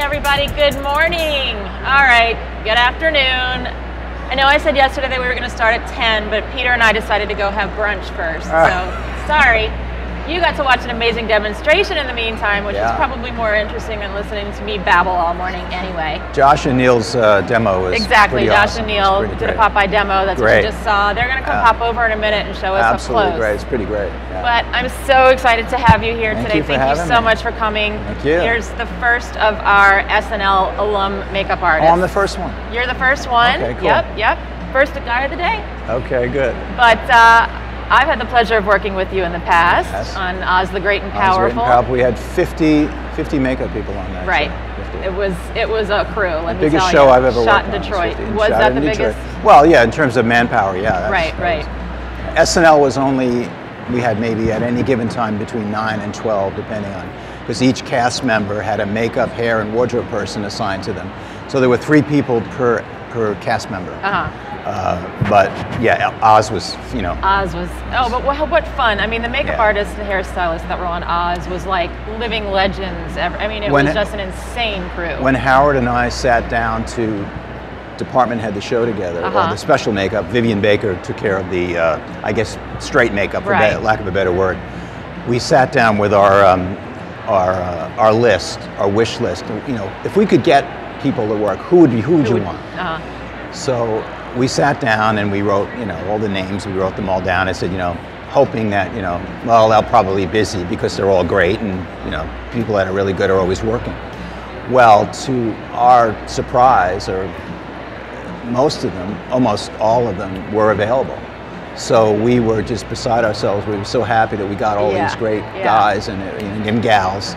everybody. Good morning. All right, good afternoon. I know I said yesterday that we were going to start at 10, but Peter and I decided to go have brunch first. So, sorry. You got to watch an amazing demonstration in the meantime, which is probably more interesting than listening to me babble all morning anyway. Josh and Neil's demo was exactly. Josh awesome. and Neil did a Popeye demo. That's what you just saw. They're going to come pop over in a minute and show us up close. Absolutely great. It's pretty great. Yeah. But I'm so excited to have you here today. Thank you so much for coming. Thank you. Here's the first of our SNL alum makeup artists. Oh, I'm the first one. You're the first one. Okay, cool. Yep. First guy of the day. Okay, good. But I've had the pleasure of working with you in the past on Oz the Great and Powerful. We had 50 makeup people on that. Right. So it was a crew. Let me tell you. Biggest show I've ever shot worked in Detroit. on. Was that the biggest? Well, yeah, in terms of manpower, yeah. Right. SNL was only, we had maybe at any given time between 9 and 12, depending on, because each cast member had a makeup, hair, and wardrobe person assigned to them. So there were 3 people per cast member. But yeah, Oz was, Oz was, but what fun. I mean, the makeup artists and hairstylists that were on Oz was like living legends. I mean, it was just an insane crew. When Howard and I sat down to department head the show together, or the special makeup, Vivian Baker took care of the, I guess, straight makeup, for lack of a better word. We sat down with our list, our wish list. If we could get people to work, who would you want? So we sat down and we wrote, all the names. We wrote them all down. I said, hoping that, well, they'll probably be busy because they're all great, and people that are really good are always working. Well, to our surprise, or most of them, almost all of them, were available. So we were just beside ourselves. We were so happy that we got all these great guys and gals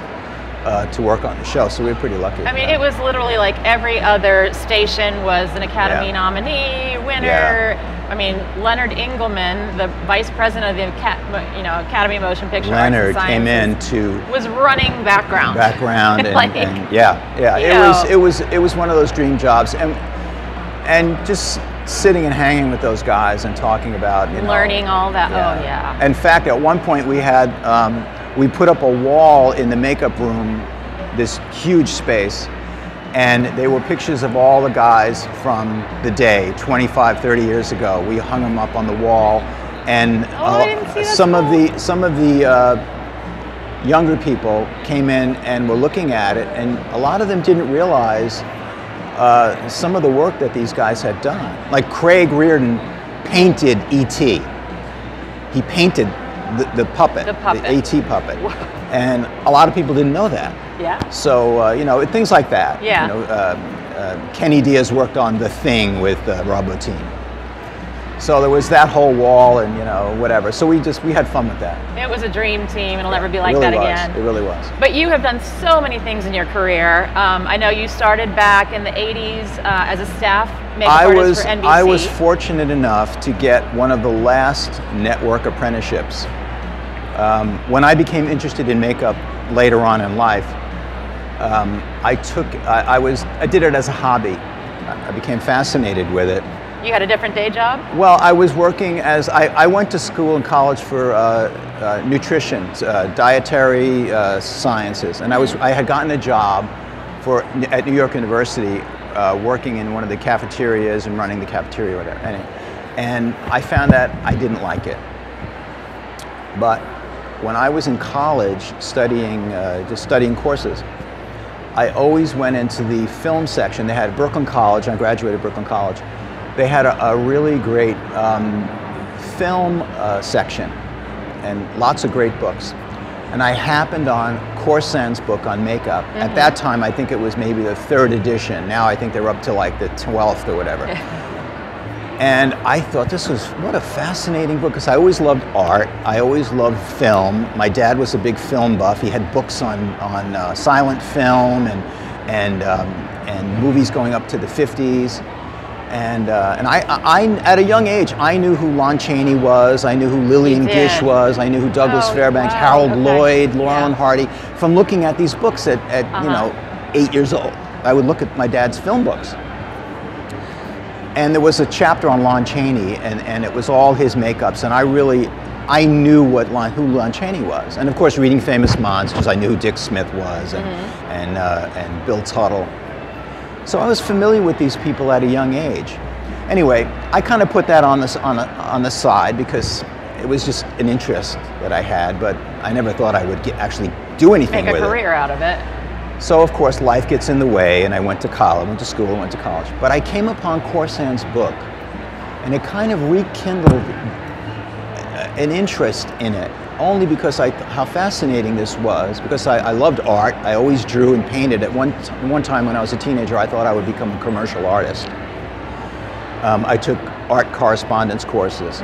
to work on the show, so we were pretty lucky. I mean, it was literally like every other station was an Academy nominee, winner. I mean, Leonard Engelman, the vice president of the Academy of Motion Picture Arts and Sciences, came in to was running background and, like, it was one of those dream jobs, and just sitting and hanging with those guys and talking about learning all that. In fact, at one point we had. We put up a wall in the makeup room, this huge space, and they were pictures of all the guys from the day, 25, 30 years ago. We hung them up on the wall, and some of the younger people came in and were looking at it, and a lot of them didn't realize some of the work that these guys had done. Like Craig Reardon painted E.T. He painted the puppet, the A.T. puppet, and a lot of people didn't know that. So things like that. Kenny Diaz worked on The Thing with Rob Bottin. So there was that whole wall, and whatever. So we had fun with that. It was a dream team. It'll never be like that again. It really was. But you have done so many things in your career. I know you started back in the '80s as a staff makeup artist for NBC. I was fortunate enough to get one of the last network apprenticeships. When I became interested in makeup later on in life, I did it as a hobby. I became fascinated with it. You had a different day job? Well, I was working as, I went to school and college for nutrition, dietary sciences, and I had gotten a job at New York University working in one of the cafeterias and running the cafeteria or whatever. And I found that I didn't like it. But when I was in college just studying courses, I always went into the film section. They had Brooklyn College, I graduated Brooklyn College. They had a really great film section and lots of great books. And I happened on Corsan's book on makeup. At that time, I think it was maybe the 3rd edition. Now I think they're up to like the 12th or whatever. And I thought what a fascinating book, because I always loved art. I always loved film. My dad was a big film buff. He had books on silent film and movies going up to the 50s. And I, at a young age, I knew who Lon Chaney was, I knew who Lillian Gish was, I knew who Douglas Fairbanks, Harold Lloyd, Laurel and Hardy, from looking at these books at 8 years old. I would look at my dad's film books. And there was a chapter on Lon Chaney, and it was all his makeups, and I really I knew who Lon Chaney was. And of course, reading Famous Monsters, I knew who Dick Smith was and Bill Tuttle. So I was familiar with these people at a young age. Anyway, I kind of put that on the side because it was just an interest that I had, but I never thought I would actually do anything with it. Make a career out of it. So of course, life gets in the way, and I went to college, went to school, went to college. But I came upon Corsand's book, and it kind of rekindled an interest in it, only because how fascinating this was, because I loved art. I always drew and painted. At one time when I was a teenager, I thought I would become a commercial artist. I took art correspondence courses.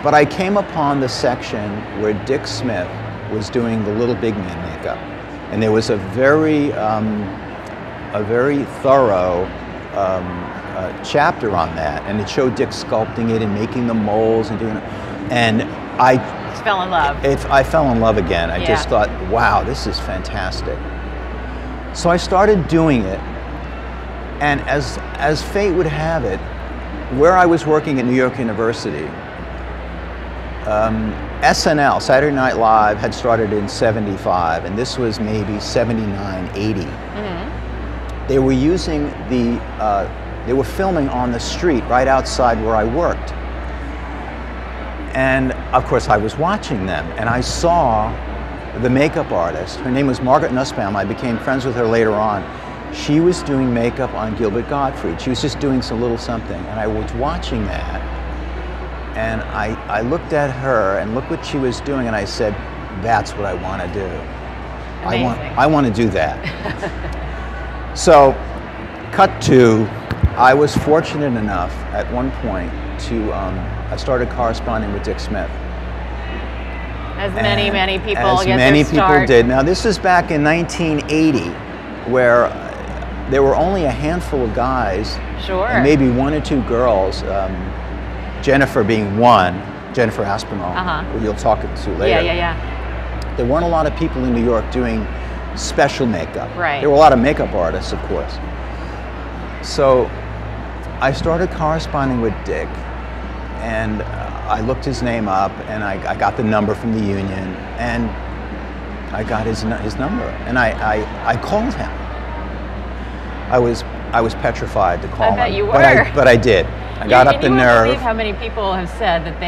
But I came upon the section where Dick Smith was doing the Little Big Man makeup. And there was a very thorough chapter on that, and it showed Dick sculpting it and making the molds and doing it. And I just fell in love. I fell in love again. I just thought, wow, this is fantastic. So I started doing it, and as fate would have it, where I was working at New York University, SNL, Saturday Night Live, had started in '75, and this was maybe '79, '80. They were using they were filming on the street right outside where I worked. And of course I was watching them, and I saw the makeup artist. Her name was Margaret Nussbaum. I became friends with her later on. She was doing makeup on Gilbert Gottfried. She was just doing some little something, and I was watching that, and I looked at her and looked what she was doing, and I said, that's what I want to do. I want to do that. So, cut to, I was fortunate enough at one point to, I started corresponding with Dick Smith. As many people get their start. As many people did. Now this is back in 1980, where there were only a handful of guys, and maybe one or two girls, Jennifer being one, Jennifer Aspinall, who you'll talk to later. There weren't a lot of people in New York doing special makeup. Right. There were a lot of makeup artists, of course. So I started corresponding with Dick, and I looked his name up, and I got the number from the union, and I got his number, and I called him. I was petrified to call him. I bet you were. But I did. I got up the nerve. You won't believe how many people have said that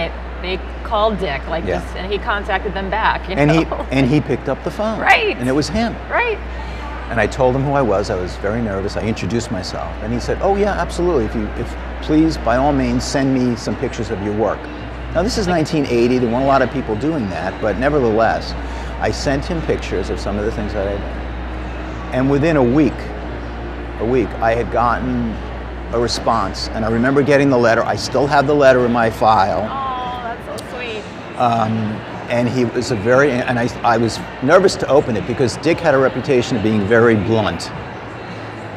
they called Dick like this, and he contacted them back. You know? And he picked up the phone. Right. And it was him. Right. And I told him who I was. I was very nervous. I introduced myself, and he said, "Oh yeah, absolutely. If please, by all means, send me some pictures of your work." Now this is 1980. There weren't a lot of people doing that, but nevertheless, I sent him pictures of some of the things that I did. And within a week, I had gotten a response, and I remember getting the letter. I still have the letter in my file. Oh, that's so sweet. And he was I was nervous to open it because Dick had a reputation of being very blunt.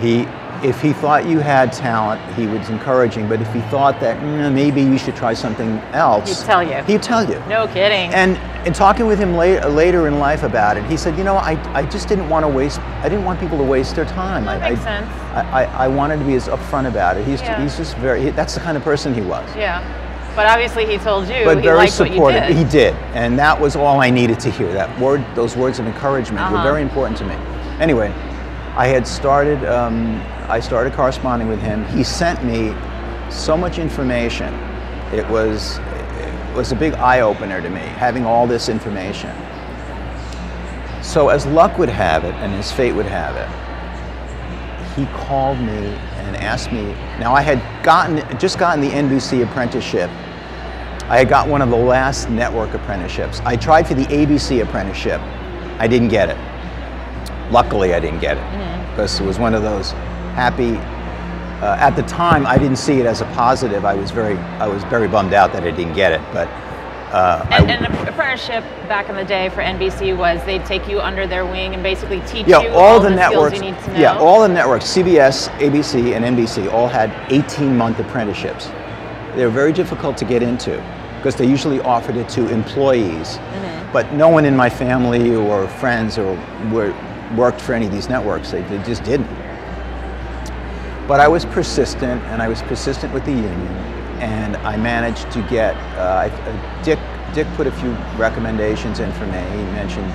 If he thought you had talent, he was encouraging, but if he thought that maybe you should try something else, he'd tell you. He'd tell you. No kidding. And in talking with him later in life about it, he said, you know, I just didn't want to waste, I didn't want people to waste their time. That makes sense. I wanted to be as upfront about it. He's just that's the kind of person he was. Yeah. But obviously he told you but he very liked supportive. What you did. He did, and that was all I needed to hear. Those words of encouragement were very important to me. Anyway, I started corresponding with him. He sent me so much information. It was a big eye-opener to me, having all this information. So as luck would have it, and as fate would have it, he called me and asked me. Now I had just gotten the NBC apprenticeship. I had got one of the last network apprenticeships. I tried for the ABC apprenticeship. I didn't get it. Luckily, I didn't get it because it was one of those happy. At the time, I didn't see it as a positive. I was very bummed out that I didn't get it. But and an apprenticeship back in the day for NBC was they'd take you under their wing and basically teach you all the networks, skills you need to know. Yeah, all the networks, CBS, ABC, and NBC, all had 18-month apprenticeships. They were very difficult to get into because they usually offered it to employees. But no one in my family or friends worked for any of these networks. They just didn't. But I was persistent, and I was persistent with the union. and I managed to get, Dick put a few recommendations in for me. He mentioned,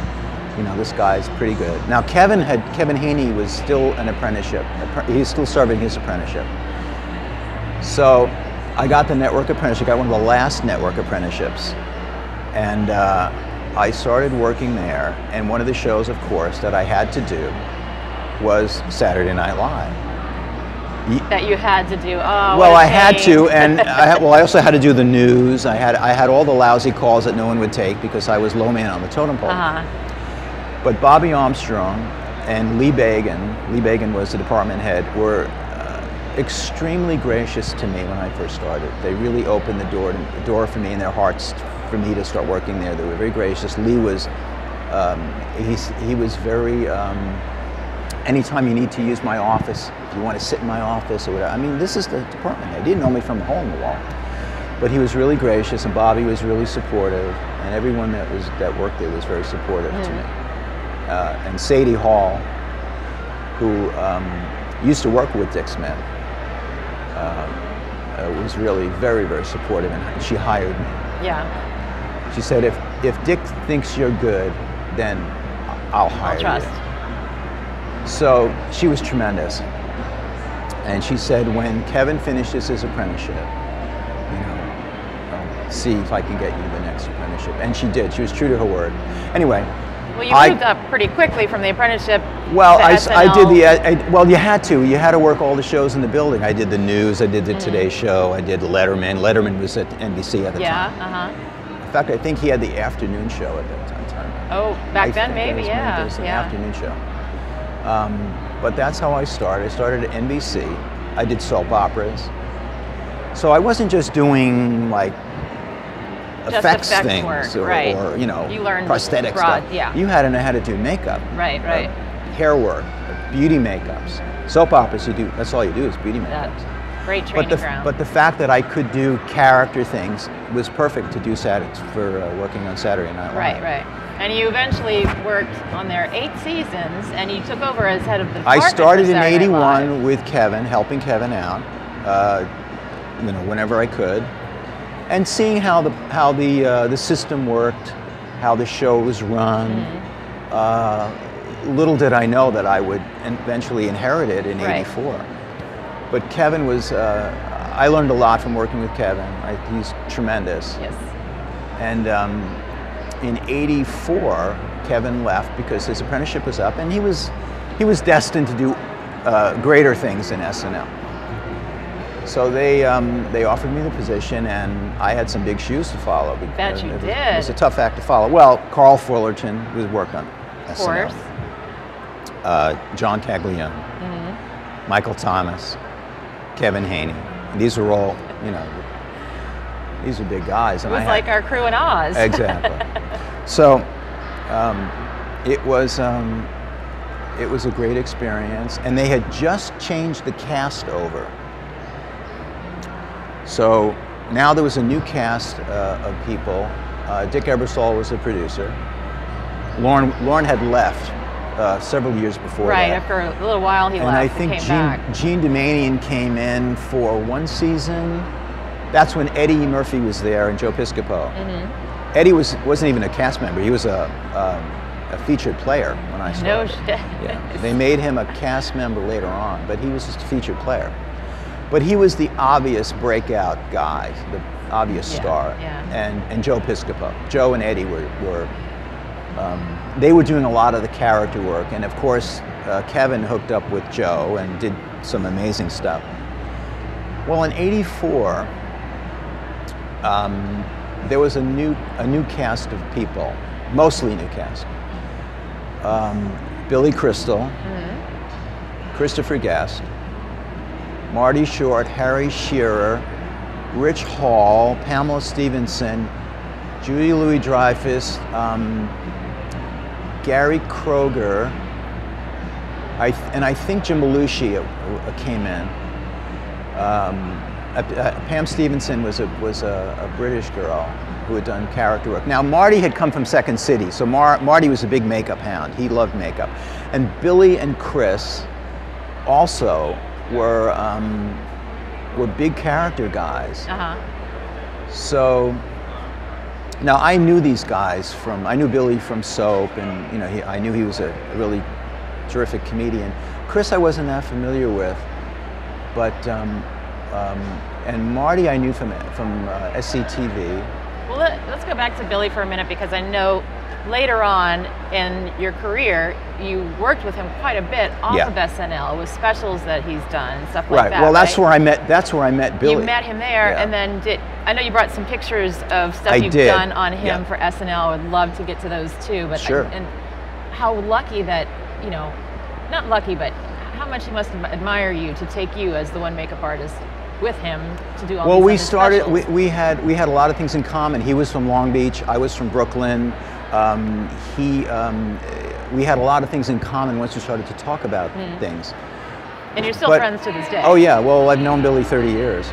you know, this guy's pretty good. Now Kevin Haney was still an apprenticeship. He's still serving his apprenticeship. So I got the network apprenticeship, got one of the last network apprenticeships. And I started working there, and one of the shows, of course, that I had to do was Saturday Night Live. That you had to do. Oh, well, I had to, and I also had to do the news. I had all the lousy calls that no one would take because I was low man on the totem pole. But Bobby Armstrong and Lee Bagan was the department head, were extremely gracious to me when I first started. They really opened the door for me in their hearts for me to start working there. They were very gracious. Lee was, he was very, anytime you need to use my office, if you want to sit in my office or whatever. I mean, this is the department. They didn't know me from a hole in the wall. But he was really gracious, and Bobby was really supportive, and everyone that worked there was very supportive to me. And Sadie Hall, who used to work with Dick Smith, was really very, very supportive, and she hired me. Yeah. She said, if Dick thinks you're good, then I'll hire you. So she was tremendous. And she said, when Kevin finishes his apprenticeship, you know, see if I can get you the next apprenticeship. And she did. She was true to her word. Anyway. Well, you moved up pretty quickly from the apprenticeship. Well, I did well, you had to. You had to work all the shows in the building. I did the news, I did the Today Show, I did Letterman. Letterman was at NBC at the time. In fact, I think he had the afternoon show at that time. Oh, back then maybe, yeah. It was an afternoon show. But that's how I started. I started at NBC. I did soap operas. So I wasn't just doing like effects things work, or you know, prosthetic stuff. Yeah. You had to know how to do makeup. Right. Hair work, beauty makeups. Soap operas, you do. That's all you do is beauty makeups. Great training ground. But the fact that I could do character things was perfect to do for working on Saturday Night Live. Right. And you eventually worked on their 8 seasons, and you took over as head of the department. I started in '81 with Kevin, helping Kevin out, you know, whenever I could, and seeing how the system worked, how the show was run. Little did I know that I would eventually inherit it in '84. But Kevin was, I learned a lot from working with Kevin. He's tremendous. Yes. And in '84, Kevin left because his apprenticeship was up, and he was destined to do greater things in SNL. So they offered me the position, and I had some big shoes to follow. Bet you did. It was a tough act to follow. Well, Carl Fullerton, who worked on SNL. Of course. John Caglione, Michael Thomas, Kevin Haney. And these were all, you know, these are big guys. And it was like our crew in Oz. Exactly. So it was a great experience, and they had just changed the cast over. So now there was a new cast of people. Dick Ebersol was the producer. Lorne had left several years before that. Right, after a little while he left and came back. Gene Dumanian came in for 1 season. That's when Eddie Murphy was there and Joe Piscopo. Eddie wasn't even a cast member. He was a featured player when I started. No shit. Yeah. They made him a cast member later on, but he was just a featured player. But he was the obvious breakout guy, the obvious star. And Joe Piscopo. Joe and Eddie they were doing a lot of the character work, and of course Kevin hooked up with Joe and did some amazing stuff. Well, in '84, there was a new cast of people, mostly new cast. Billy Crystal, Christopher Guest, Marty Short, Harry Shearer, Rich Hall, Pamela Stevenson, Julie Louis-Dreyfus, Gary Kroger, and I think Jim Belushi came in. Pam Stevenson was a British girl who had done character work. Now Marty had come from Second City, so Marty was a big makeup hound. He loved makeup. And Billy and Chris also were were big character guys. Uh-huh. So now I knew these guys I knew Billy from Soap, and you know, I knew he was a really terrific comedian. Chris I wasn't that familiar with, but and Marty I knew from SCTV. Well, let's go back to Billy for a minute, because I know later on in your career, you worked with him quite a bit off of SNL with specials that he's done, stuff like that. Well, that's where I met. That's where I met Billy. You met him there, and then I know you brought some pictures of stuff you've done on him for SNL. I would love to get to those too. But sure. And how lucky that, you know, not lucky, but how much he must admire you to take you as the one makeup artist with him to do all these we started. specials. We had a lot of things in common. He was from Long Beach. I was from Brooklyn. We had a lot of things in common once we started to talk about things. And you're still friends to this day. Oh yeah, well I've known Billy 30 years,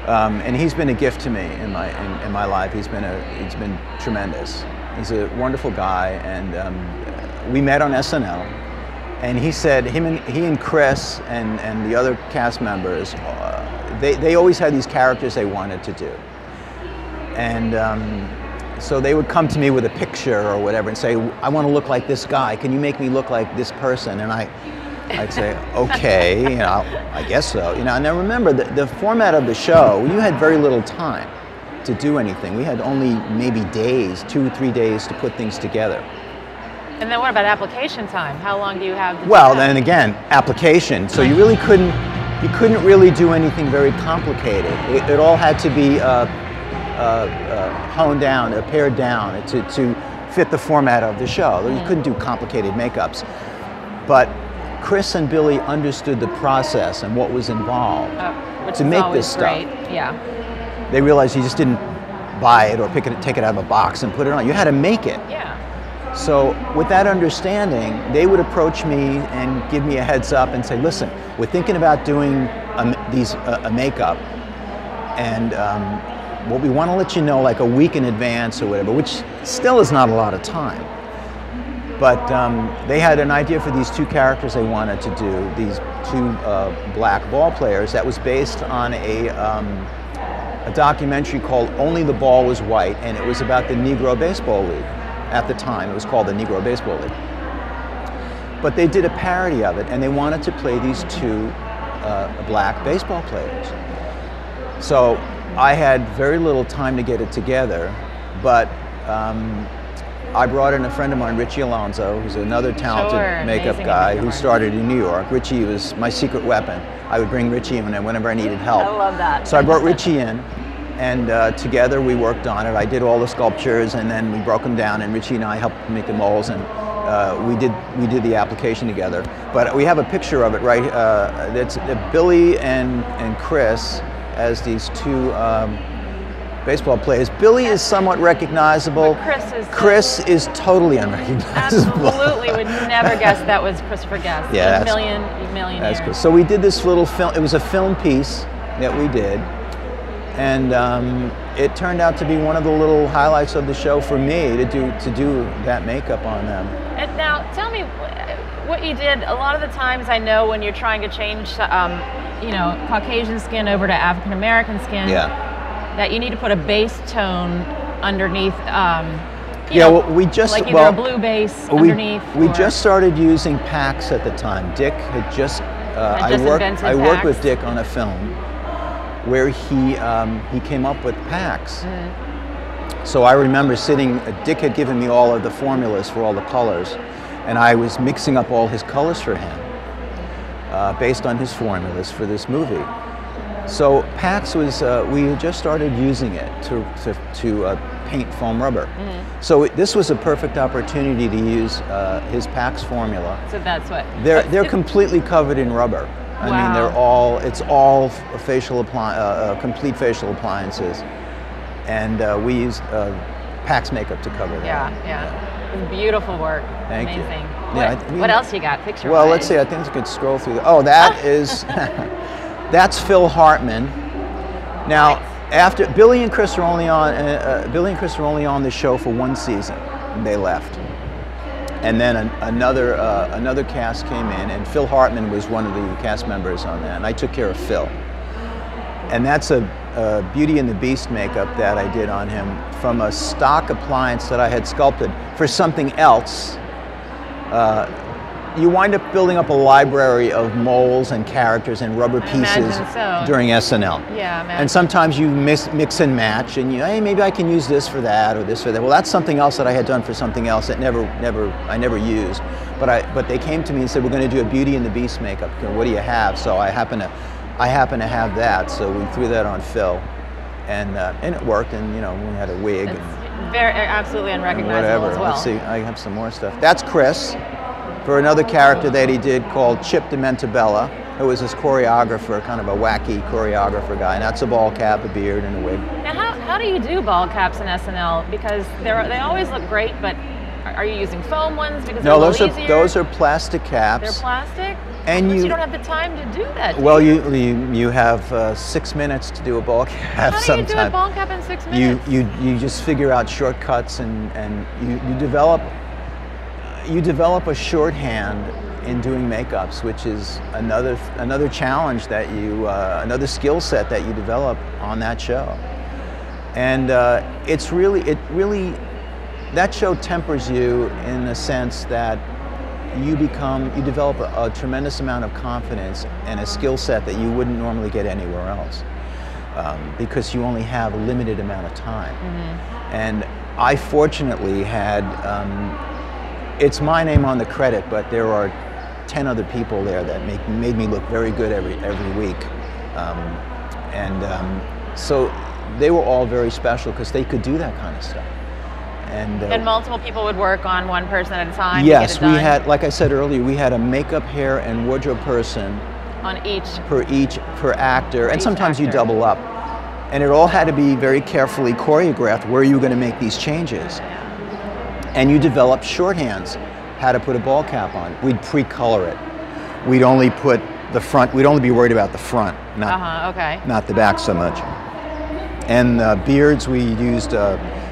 and he's been a gift to me in my life. He's been tremendous. He's a wonderful guy, and we met on SNL, and he said he and Chris and the other cast members, they always had these characters they wanted to do, and. So they would come to me with a picture or whatever and say, I want to look like this guy. Can you make me look like this person? And I'd say, okay, you know, I guess so. You know, and I remember the format of the show, you had very little time to do anything. We had only maybe days, 2 or 3 days to put things together. And then what about application time? How long do you have to do Well, that? then again, application. So you really couldn't really do anything very complicated. It all had to be honed down, pared down to fit the format of the show. You couldn't do complicated makeups. But Chris and Billy understood the process and what was involved to make this stuff. Great. Yeah. They realized you just didn't buy it or take it out of a box and put it on. You had to make it. Yeah. So with that understanding, they would approach me and give me a heads up and say, listen, we're thinking about doing a makeup, and well, we want to let you know like a week in advance or whatever, which still is not a lot of time. But they had an idea for these 2 characters they wanted to do, these 2 black ball players that was based on a documentary called Only the Ball Was White, and it was about the Negro Baseball League. At the time, it was called the Negro Baseball League. But they did a parody of it, and they wanted to play these 2 black baseball players. So I had very little time to get it together, but I brought in a friend of mine, Richie Alonso, who's another talented makeup guy who started in New York. Richie was my secret weapon. I would bring Richie in whenever I needed help. I love that. So I brought Richie in, and together we worked on it. I did all the sculptures, and then we broke them down, and Richie and I helped make the molds, and we did the application together. But we have a picture of it, right? That's Billy and Chris as these 2 baseball players. Billy is somewhat recognizable. But Chris is totally unrecognizable. Absolutely, would never guess that was Christopher Guest. Yeah, millionaire. That's good. So we did this little film. It was a film piece that we did, and it turned out to be one of the little highlights of the show for me to do that makeup on them. And now, tell me what you did. A lot of the times, I know when you're trying to change, you know, Caucasian skin over to African American skin, that you need to put a base tone underneath. Well, we just like either a blue base underneath. We just started using packs at the time. Dick had just. I worked with Dick on a film where he came up with packs. So I remember Dick had given me all of the formulas for all the colors, and I was mixing up all his colors for him based on his formulas for this movie. So PAX was, we had just started using it to paint foam rubber. So this was a perfect opportunity to use his PAX formula. So that's what? They're completely covered in rubber. I mean, it's all complete facial appliances. And we used PAX makeup to cover that. Yeah. Beautiful work. Thank you. Amazing. What else you got picture-wise? Well, let's see. I think I could scroll through. That is, that's Phil Hartman. Now, after Billy and Chris were only on the show for 1 season, and they left. And then another cast came in, and Phil Hartman was one of the cast members on that, and I took care of Phil. And that's a Beauty and the Beast makeup that I did on him from a stock appliance that I had sculpted for something else. You wind up building up a library of molds and characters and rubber pieces during SNL. Yeah, and sometimes you mix and match, and hey, maybe I can use this for that or this for that. Well, that's something else that I had done for something else that I never used. But they came to me and said, we're going to do a Beauty and the Beast makeup. What do you have? So I happen to have that. So we threw that on Phil, and it worked. And we had a wig. Absolutely unrecognizable as well. Let's see, I have some more stuff. That's Chris, for another character that he did called Chip Dementabella, who was his choreographer, kind of a wacky choreographer guy. And that's a ball cap, a beard, and a wig. Now, how do you do ball caps in SNL? Because they always look great, but are you using foam ones? Because no, those are plastic caps. They're plastic? And you don't have the time to do that. Well, you have 6 minutes to do a ball cap. How do you do a ball cap in 6 minutes? You just figure out shortcuts, and you develop a shorthand in doing makeups, which is another challenge that another skill set that you develop on that show. And it really that show tempers you in the sense that you develop a tremendous amount of confidence and a skill set that you wouldn't normally get anywhere else, because you only have a limited amount of time. Mm-hmm. And I fortunately had, it's my name on the credit, but there are 10 other people there that made me look very good every week. So they were all very special because they could do that kind of stuff. And multiple people would work on one person at a time. Yes, to get it done. We had, like I said earlier, we had a makeup, hair, and wardrobe person on each per actor, and sometimes you double up. And it all had to be very carefully choreographed where you were going to make these changes. Yeah. And you develop shorthands, how to put a ball cap on. We'd pre-color it. We'd only put the front. We'd only be worried about the front, not the back so much. And beards, we used.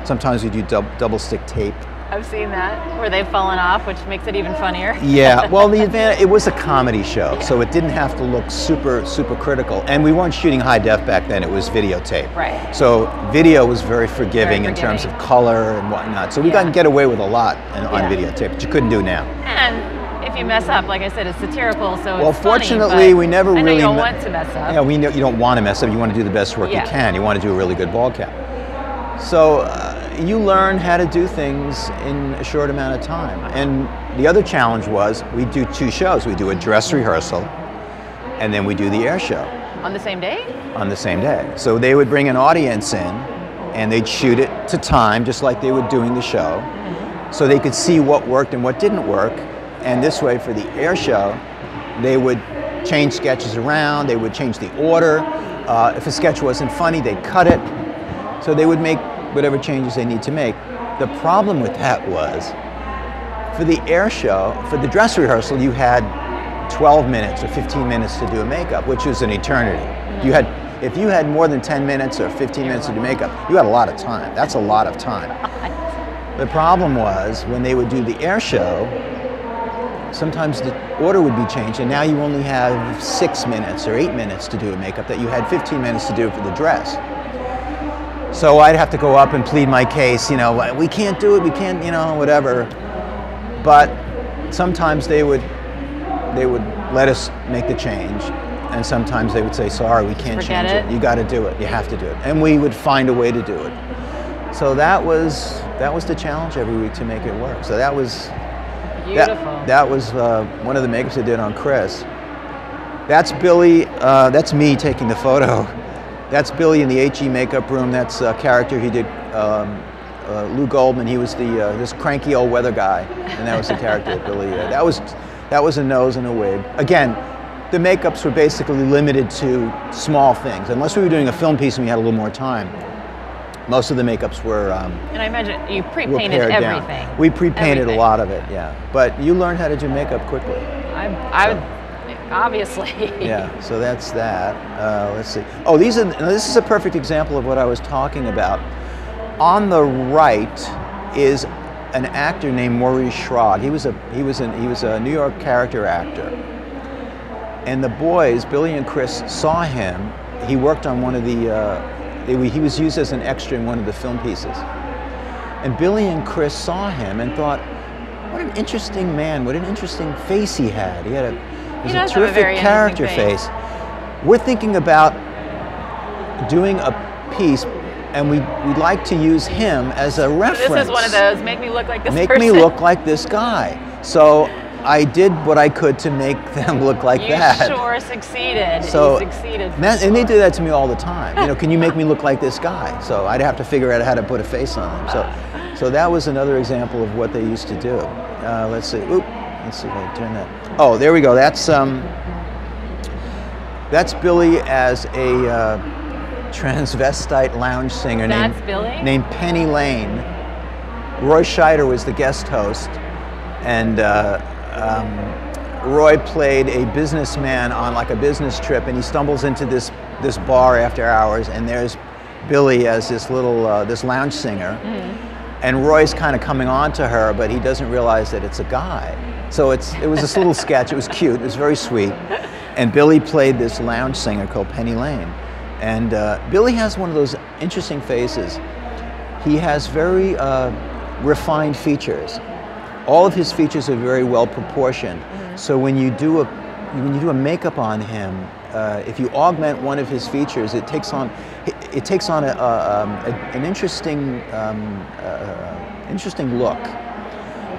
Sometimes we do double stick tape. I've seen that, where they've fallen off, which makes it even funnier. Yeah, well, it was a comedy show, so it didn't have to look super critical. And we weren't shooting high def back then, it was videotape. Right. So video was very forgiving in terms of color and whatnot. So we got to get away with a lot on videotape, but you couldn't do now. And if you mess up, like I said, it's satirical, so well, it's fortunately, funny, we never really... I know you don't want to mess up. Yeah, we know you don't want to mess up. You want to do the best work you can. You want to do a really good ball cap. So you learn how to do things in a short amount of time. And the other challenge was we do 2 shows. We do a dress rehearsal, and then we do the air show. On the same day? On the same day. So they would bring an audience in, and they'd shoot it to time, just like they were doing the show, so they could see what worked and what didn't work. And this way, for the air show, they would change sketches around, they would change the order. If a sketch wasn't funny, they'd cut it. So they would make whatever changes they need to make. The problem with that was, for the air show, for the dress rehearsal, you had 12 minutes or 15 minutes to do a makeup, which was an eternity. If you had more than 10 minutes or 15 minutes to do makeup, you had a lot of time. That's a lot of time. The problem was, when they would do the air show, sometimes the order would be changed, and now you only have 6 minutes or 8 minutes to do a makeup that you had 15 minutes to do for the dress. So I'd have to go up and plead my case, we can't do it, we can't, whatever. But sometimes they would let us make the change, and sometimes they would say, sorry, we can't change it. You got to do it, you have to do it. And we would find a way to do it. So that was the challenge every week to make it work. So that was beautiful. That was one of the makeups I did on Chris. That's Billy, that's me taking the photo. That's Billy in the HE makeup room. That's a character he did, Lou Goldman. He was this cranky old weather guy, and that was the character that Billy did. That was a nose and a wig. Again, the makeups were basically limited to small things. Unless we were doing a film piece and we had a little more time, most of the makeups were and I imagine you pre-painted everything. We pre-painted a lot of it, yeah. But you learn how to do makeup quickly. Obviously. Yeah, so that's that. Let's see. Oh, this is a perfect example of what I was talking about. On the right is an actor named Maurice Schrag. He was a New York character actor. And the boys, Billy and Chris, saw him he worked on one of the, he was used as an extra in one of the film pieces. And Billy and Chris saw him and thought, what an interesting man, what an interesting face he had. He had a terrific character face. We're thinking about doing a piece, and we'd like to use him as a reference. So this is one of those, make me look like this person. Make me look like this guy. So I did what I could to make them look like that. You sure succeeded. So, you succeeded. And they do that to me all the time. You know, can you make me look like this guy? So I'd have to figure out how to put a face on him. So that was another example of what they used to do. Let's see. Oop. Let's see if I can turn that. Oh, there we go. That's Billy as a transvestite lounge singer named Penny Lane. Roy Scheider was the guest host, and Roy played a businessman on like a business trip, and he stumbles into this bar after hours, and there's Billy as this little this lounge singer, and Roy's kind of coming on to her, but he doesn't realize that it's a guy. So it was this little sketch. It was cute. It was very sweet, and Billy played this lounge singer called Penny Lane, and Billy has one of those interesting faces. He has very refined features. All of his features are very well proportioned. So when you do a makeup on him, if you augment one of his features, it takes on an interesting interesting look,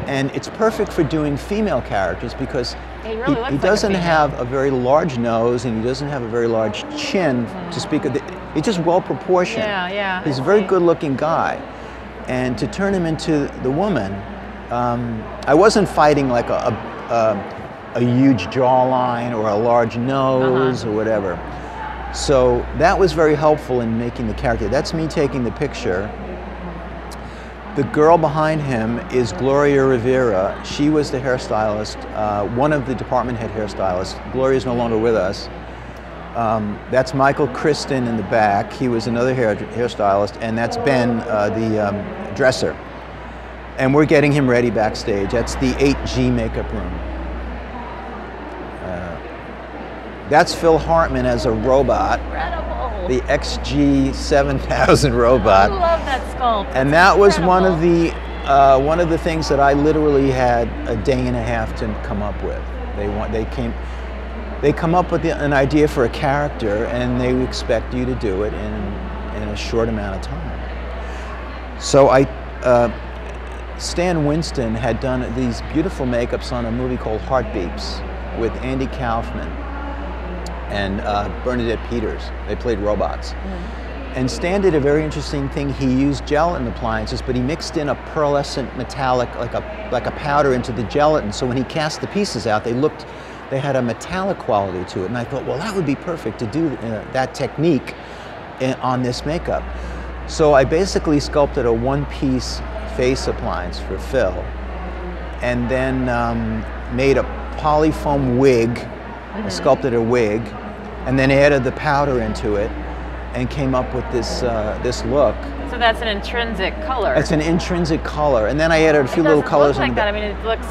and it's perfect for doing female characters because he doesn't have a very large nose and he doesn't have a very large chin to speak of. He's just well proportioned. Yeah. He's a very good-looking guy, and to turn him into the woman. I wasn't fighting like a huge jawline or a large nose or whatever. So that was very helpful in making the character. That's me taking the picture. The girl behind him is Gloria Rivera. She was the hairstylist, one of the department head hairstylists. Gloria's no longer with us. That's Michael Kristen in the back. He was another hairstylist, and that's Ben, the dresser. And we're getting him ready backstage. That's the 8G makeup room. That's Phil Hartman as a robot. Incredible. The XG7000 robot. I love that sculpt. And that was one of the things that I literally had a day and a half to come up with. They come up with an idea for a character, and they expect you to do it in a short amount of time. So Stan Winston had done these beautiful makeups on a movie called Heartbeats with Andy Kaufman and Bernadette Peters. They played robots. And Stan did a very interesting thing. He used gelatin appliances, but he mixed in a pearlescent metallic, like a powder into the gelatin. So when he cast the pieces out, they had a metallic quality to it. And I thought, well, that would be perfect to do that technique on this makeup. So I basically sculpted a one-piece face appliance for Phil, and then made a polyfoam wig, sculpted a wig, and then added the powder into it, and came up with this look. So that's an intrinsic color. It's an intrinsic color, and then I added a few little colors. It doesn't look like that. I mean, it looks,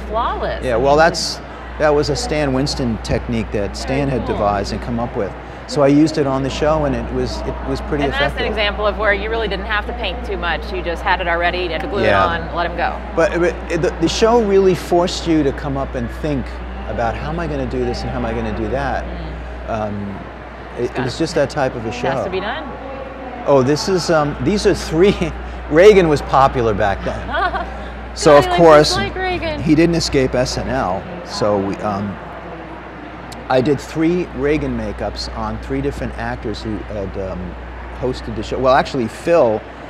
flawless. Yeah, well, that was a Stan Winston technique that Stan had devised and come up with. So I used it on the show, and it was pretty effective. And that's an example of where you really didn't have to paint too much. You just had it already, you had to glue it on, let him go. But the show really forced you to come up and think about how am I going to do this and how am I going to do that. It was just that type of a show. It has to be done. Oh, these are three. Reagan was popular back then. So of course, he didn't escape SNL. So I did 3 Reagan makeups on 3 different actors who had hosted the show. Well, actually,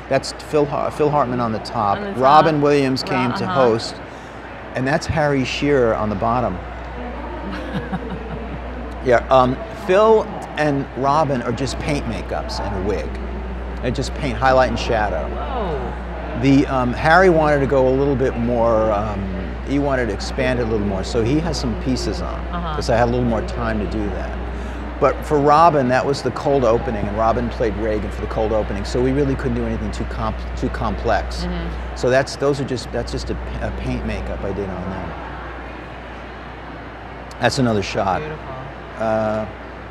that's Phil Hartman on the top. Robin Williams came to host, and that's Harry Shearer on the bottom. Phil and Robin are just paint makeups and a wig. They just paint, highlight, and shadow. Whoa. Harry wanted to go a little bit more. He wanted to expand it a little more, so he has some pieces on, because I had a little more time to do that. But for Robin, that was the cold opening, and Robin played Reagan for the cold opening, so we really couldn't do anything too complex. So that's just a paint makeup I did on them. That's another shot. Beautiful.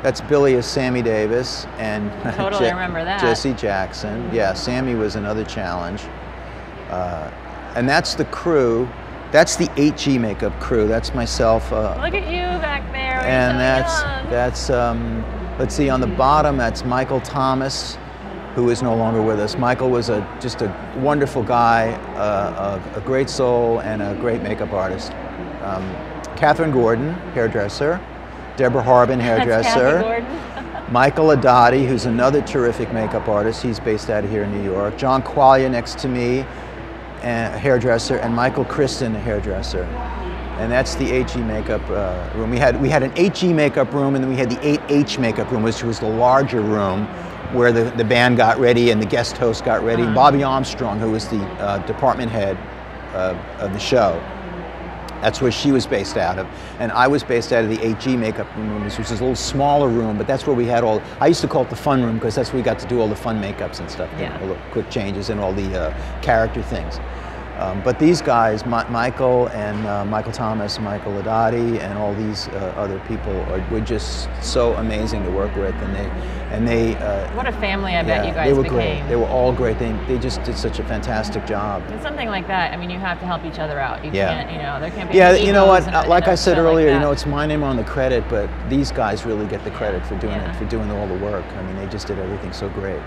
That's Billy as Sammy Davis, and totally remember that. Jesse Jackson. Yeah, Sammy was another challenge. And that's the crew. That's the 8G makeup crew. That's myself. Look at you back there. And so that's let's see, on the bottom, that's Michael Thomas, who is no longer with us. Michael was just a wonderful guy, a great soul, and a great makeup artist. Catherine Gordon, hairdresser. Deborah Harbin, hairdresser. Michael Adati, who's another terrific makeup artist. He's based out of here in New York. John Quaglia next to me, a hairdresser, and Michael Kristen, a hairdresser. And that's the 8G makeup room. We had an 8G makeup room, and then we had the 8H makeup room, which was the larger room where the band got ready and the guest host got ready. And Bobby Armstrong, who was the department head of the show, that's where she was based out of. And I was based out of the 8G makeup room, which was a little smaller room, but that's where we had all, I used to call it the fun room because that's where we got to do all the fun makeups and stuff, all the quick changes and all the character things. But these guys, Michael and Michael Thomas, Michael Adati, and all these other people were just so amazing to work with, and they what a family I bet you guys they were became. Great. They were all great. They just did such a fantastic job. And something like that, I mean, you have to help each other out. You can't, you know, there can't be Yeah, you know what? Like I said earlier, like you know, it's my name on the credit, but these guys really get the credit for doing it, for doing all the work. I mean, they just did everything so great.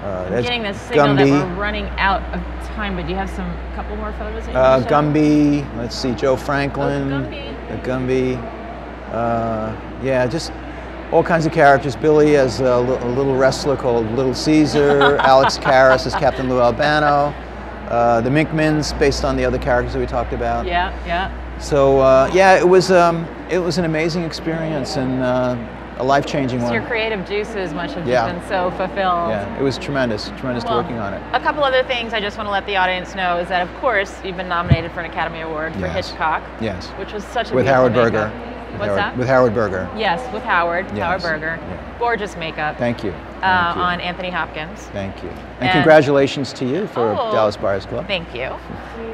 I'm getting this signal that we're running out of time, but do you have a couple more photos? Gumby, let's see, Joe Franklin. Gumby. Yeah, just all kinds of characters. Billy as a little wrestler called Little Caesar. Alex Karras as Captain Lou Albano. The Minkmans, based on the other characters that we talked about. Yeah. So yeah, it was an amazing experience and a life-changing one. Your creative juices must have just been so fulfilled. Yeah, it was tremendous working on it. A couple other things I just want to let the audience know is that, of course, you've been nominated for an Academy Award for Hitchcock. Yes. Which was such a with beautiful Howard makeup. Berger. What's that? With Howard Berger. Yes, with Howard. Yes. Howard Berger. Yeah. Gorgeous makeup. Thank you. On Anthony Hopkins. Thank you. And congratulations to you for Dallas Buyers Club. Thank you.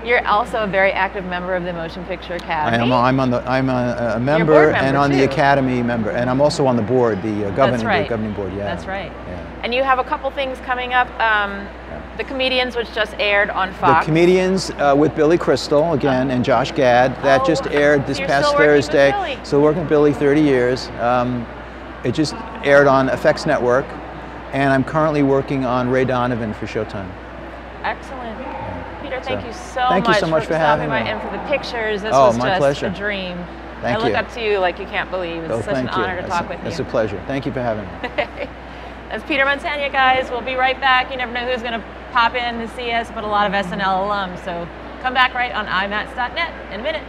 You're also a very active member of the Motion Picture Academy. I'm a member and on the Academy member, and I'm also on the board, the governing board. Yeah. That's right. Yeah. And you have a couple things coming up. The Comedians, which just aired on Fox. The Comedians with Billy Crystal again and Josh Gad. That just aired this past Thursday. Still working with Billy, 30 years. It just aired on FX Network, and I'm currently working on Ray Donovan for Showtime. Excellent. Peter, thank you so much for having me. And for the pictures. This was just pleasure. A dream. Thank you. I look up to you like you can't believe. It's such an honor to talk with you. It's a pleasure. Thank you for having me. That's Peter Montagna, guys. We'll be right back. You never know who's going to pop in to see us, but a lot of SNL alums. So come back right on IMATS.net in a minute.